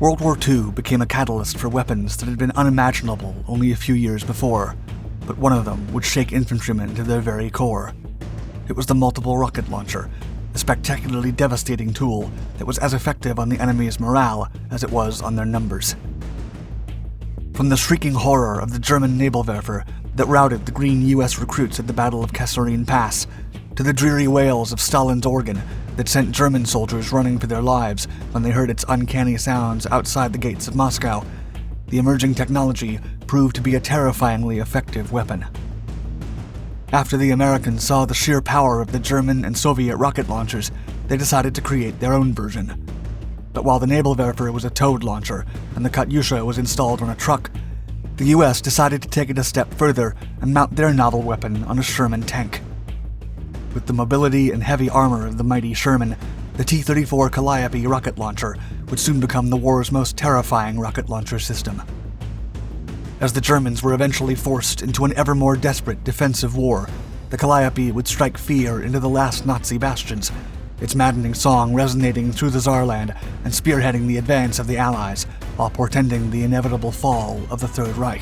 World War II became a catalyst for weapons that had been unimaginable only a few years before, but one of them would shake infantrymen to their very core. It was the multiple rocket launcher, a spectacularly devastating tool that was as effective on the enemy's morale as it was on their numbers. From the shrieking horror of the German Nebelwerfer that routed the green US recruits at the Battle of Kasserine Pass, to the dreary wails of Stalin's organ that sent German soldiers running for their lives when they heard its uncanny sounds outside the gates of Moscow, the emerging technology proved to be a terrifyingly effective weapon. After the Americans saw the sheer power of the German and Soviet rocket launchers, they decided to create their own version. But while the Nebelwerfer was a towed launcher and the Katyusha was installed on a truck, the US decided to take it a step further and mount their novel weapon on a Sherman tank. With the mobility and heavy armor of the mighty Sherman, the T-34 Calliope rocket launcher would soon become the war's most terrifying rocket launcher system. As the Germans were eventually forced into an ever more desperate defensive war, the Calliope would strike fear into the last Nazi bastions, its maddening song resonating through the Saarland and spearheading the advance of the Allies, while portending the inevitable fall of the Third Reich.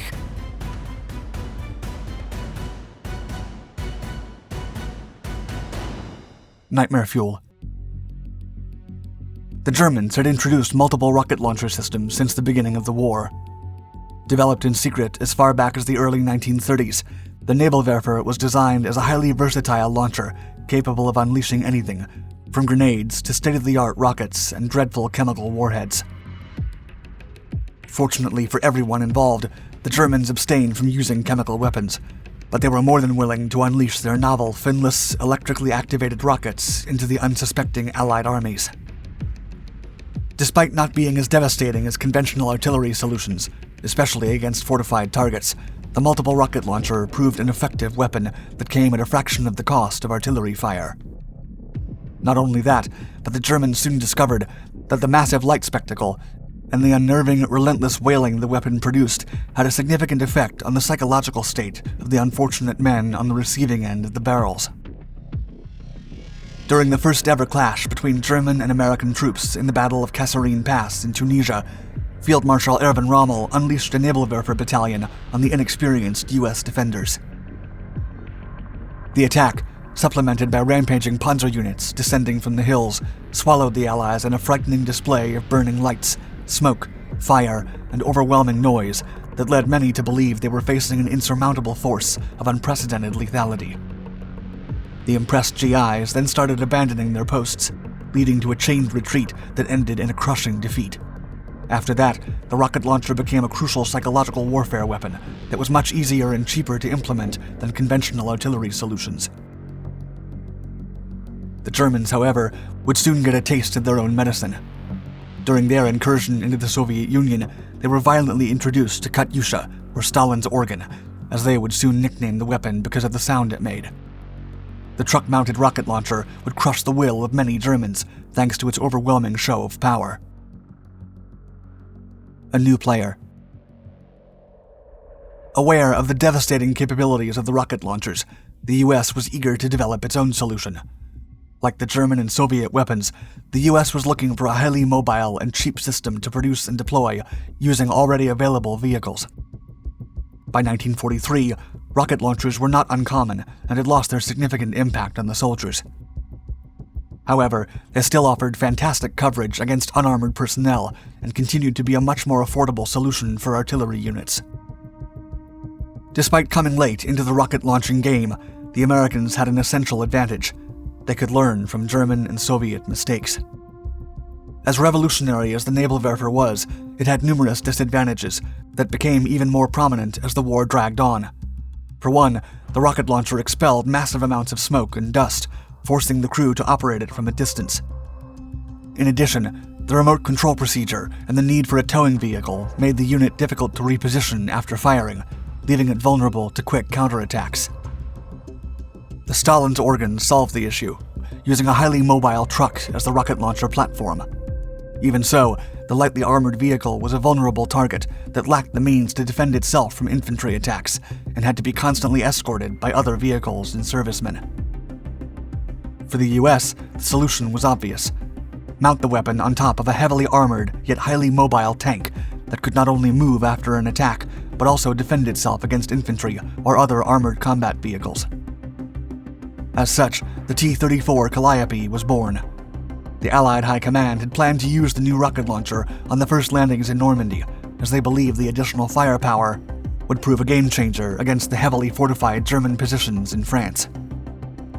Nightmare fuel. The Germans had introduced multiple rocket launcher systems since the beginning of the war. Developed in secret as far back as the early 1930s, the Nebelwerfer was designed as a highly versatile launcher capable of unleashing anything, from grenades to state-of-the-art rockets and dreadful chemical warheads. Fortunately for everyone involved, the Germans abstained from using chemical weapons, but they were more than willing to unleash their novel, finless, electrically activated rockets into the unsuspecting Allied armies. Despite not being as devastating as conventional artillery solutions, especially against fortified targets, the multiple rocket launcher proved an effective weapon that came at a fraction of the cost of artillery fire. Not only that, but the Germans soon discovered that the massive light spectacle and the unnerving, relentless wailing the weapon produced had a significant effect on the psychological state of the unfortunate men on the receiving end of the barrels. During the first ever clash between German and American troops in the Battle of Kasserine Pass in Tunisia, Field Marshal Erwin Rommel unleashed a Nebelwerfer battalion on the inexperienced US defenders. The attack, supplemented by rampaging panzer units descending from the hills, swallowed the Allies in a frightening display of burning lights, smoke, fire, and overwhelming noise that led many to believe they were facing an insurmountable force of unprecedented lethality. The impressed GIs then started abandoning their posts, leading to a chained retreat that ended in a crushing defeat. After that, the rocket launcher became a crucial psychological warfare weapon that was much easier and cheaper to implement than conventional artillery solutions. The Germans, however, would soon get a taste of their own medicine. During their incursion into the Soviet Union, they were violently introduced to Katyusha, or Stalin's organ, as they would soon nickname the weapon because of the sound it made. The truck-mounted rocket launcher would crush the will of many Germans, thanks to its overwhelming show of power. A new player. Aware of the devastating capabilities of the rocket launchers, the US was eager to develop its own solution. Like the German and Soviet weapons, the US was looking for a highly mobile and cheap system to produce and deploy using already available vehicles. By 1943, rocket launchers were not uncommon and had lost their significant impact on the soldiers. However, they still offered fantastic coverage against unarmored personnel and continued to be a much more affordable solution for artillery units. Despite coming late into the rocket launching game, the Americans had an essential advantage. They could learn from German and Soviet mistakes. As revolutionary as the Nebelwerfer was, it had numerous disadvantages that became even more prominent as the war dragged on. For one, the rocket launcher expelled massive amounts of smoke and dust, forcing the crew to operate it from a distance. In addition, the remote control procedure and the need for a towing vehicle made the unit difficult to reposition after firing, leaving it vulnerable to quick counterattacks. The Stalin's organ solved the issue, using a highly mobile truck as the rocket launcher platform. Even so, the lightly armored vehicle was a vulnerable target that lacked the means to defend itself from infantry attacks and had to be constantly escorted by other vehicles and servicemen. For the US, the solution was obvious. mount the weapon on top of a heavily armored yet highly mobile tank that could not only move after an attack, but also defend itself against infantry or other armored combat vehicles. As such, the T-34 Calliope was born. The Allied High Command had planned to use the new rocket launcher on the first landings in Normandy, as they believed the additional firepower would prove a game-changer against the heavily fortified German positions in France.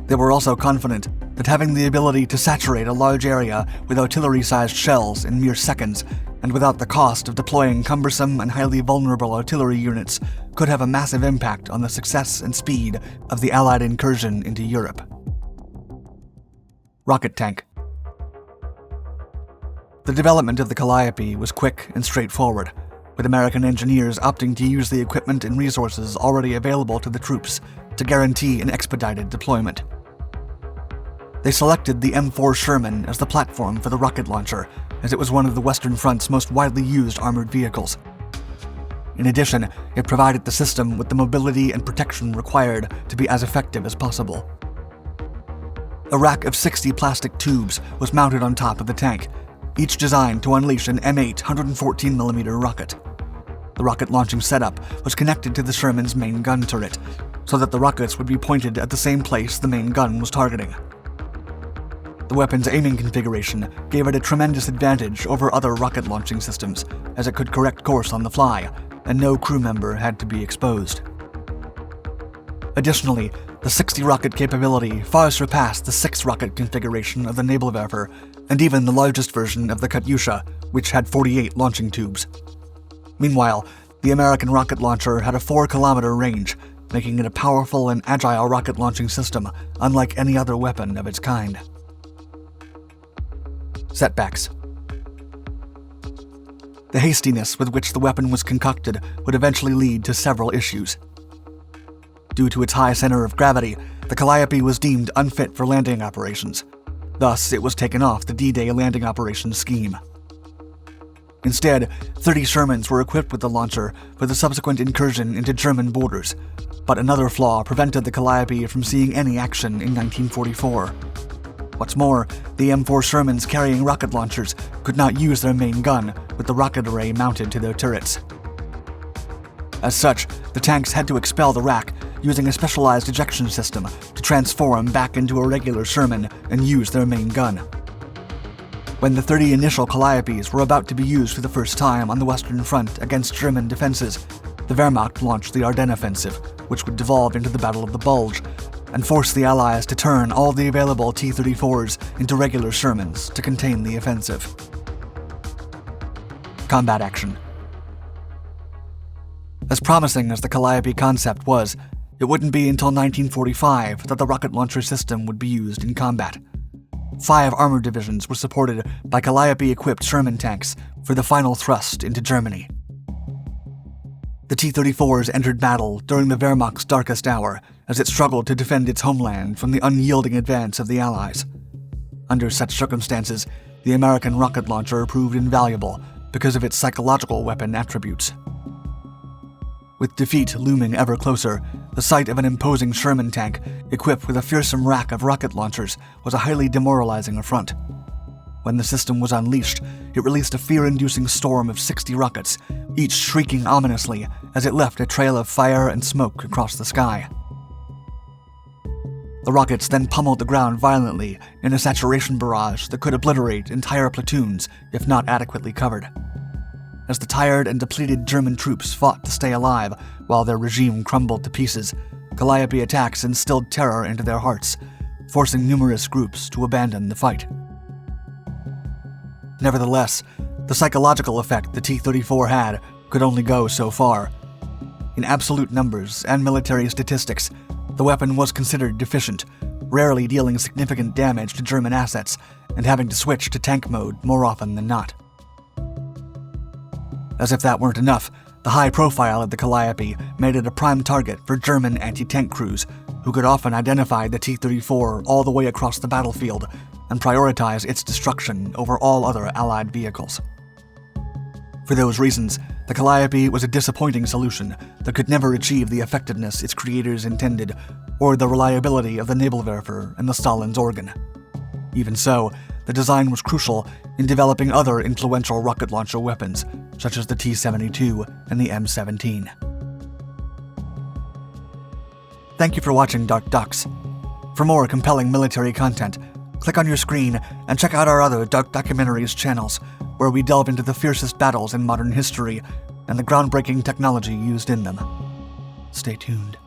They were also confident that having the ability to saturate a large area with artillery-sized shells in mere seconds, and without the cost of deploying cumbersome and highly vulnerable artillery units, could have a massive impact on the success and speed of the Allied incursion into Europe. Rocket tank. The development of the Calliope was quick and straightforward, with American engineers opting to use the equipment and resources already available to the troops to guarantee an expedited deployment. They selected the M4 Sherman as the platform for the rocket launcher, as it was one of the Western Front's most widely used armored vehicles. In addition, it provided the system with the mobility and protection required to be as effective as possible. A rack of 60 plastic tubes was mounted on top of the tank, each designed to unleash an M8 114mm rocket. The rocket launching setup was connected to the Sherman's main gun turret, so that the rockets would be pointed at the same place the main gun was targeting. The weapon's aiming configuration gave it a tremendous advantage over other rocket launching systems, as it could correct course on the fly, and no crew member had to be exposed. Additionally, the 60-rocket capability far surpassed the 6-rocket configuration of the Nebelwerfer, and even the largest version of the Katyusha, which had 48 launching tubes. Meanwhile, the American rocket launcher had a 4-kilometer range, making it a powerful and agile rocket launching system, unlike any other weapon of its kind. Setbacks. The hastiness with which the weapon was concocted would eventually lead to several issues. Due to its high center of gravity, the Calliope was deemed unfit for landing operations. Thus, it was taken off the D-Day landing operations scheme. Instead, 30 Shermans were equipped with the launcher for the subsequent incursion into German borders, but another flaw prevented the Calliope from seeing any action in 1944. What's more, the M4 Shermans carrying rocket launchers could not use their main gun with the rocket array mounted to their turrets. As such, the tanks had to expel the rack using a specialized ejection system to transform back into a regular Sherman and use their main gun. When the 30 initial Calliopes were about to be used for the first time on the Western Front against German defenses, the Wehrmacht launched the Ardennes Offensive, which would devolve into the Battle of the Bulge, and force the Allies to turn all the available T-34s into regular Shermans to contain the offensive. Combat action. As promising as the Calliope concept was, it wouldn't be until 1945 that the rocket launcher system would be used in combat. 5 armored divisions were supported by Calliope-equipped Sherman tanks for the final thrust into Germany. The T-34s entered battle during the Wehrmacht's darkest hour as it struggled to defend its homeland from the unyielding advance of the Allies. Under such circumstances, the American rocket launcher proved invaluable because of its psychological weapon attributes. With defeat looming ever closer, the sight of an imposing Sherman tank equipped with a fearsome rack of rocket launchers was a highly demoralizing affront. When the system was unleashed, it released a fear-inducing storm of 60 rockets, each shrieking ominously as it left a trail of fire and smoke across the sky. The rockets then pummeled the ground violently in a saturation barrage that could obliterate entire platoons if not adequately covered. As the tired and depleted German troops fought to stay alive while their regime crumbled to pieces, Calliope attacks instilled terror into their hearts, forcing numerous groups to abandon the fight. Nevertheless, the psychological effect the T-34 had could only go so far. In absolute numbers and military statistics, the weapon was considered deficient, rarely dealing significant damage to German assets and having to switch to tank mode more often than not. As if that weren't enough, the high profile of the Calliope made it a prime target for German anti-tank crews, who could often identify the T-34 all the way across the battlefield and prioritize its destruction over all other Allied vehicles. For those reasons, the Calliope was a disappointing solution that could never achieve the effectiveness its creators intended or the reliability of the Nebelwerfer and the Stalin's organ. Even so, the design was crucial in developing other influential rocket launcher weapons, such as the T-72 and the M-17. Thank you for watching Dark Ducks. For more compelling military content, click on your screen and check out our other Dark Documentaries channels, where we delve into the fiercest battles in modern history and the groundbreaking technology used in them. Stay tuned.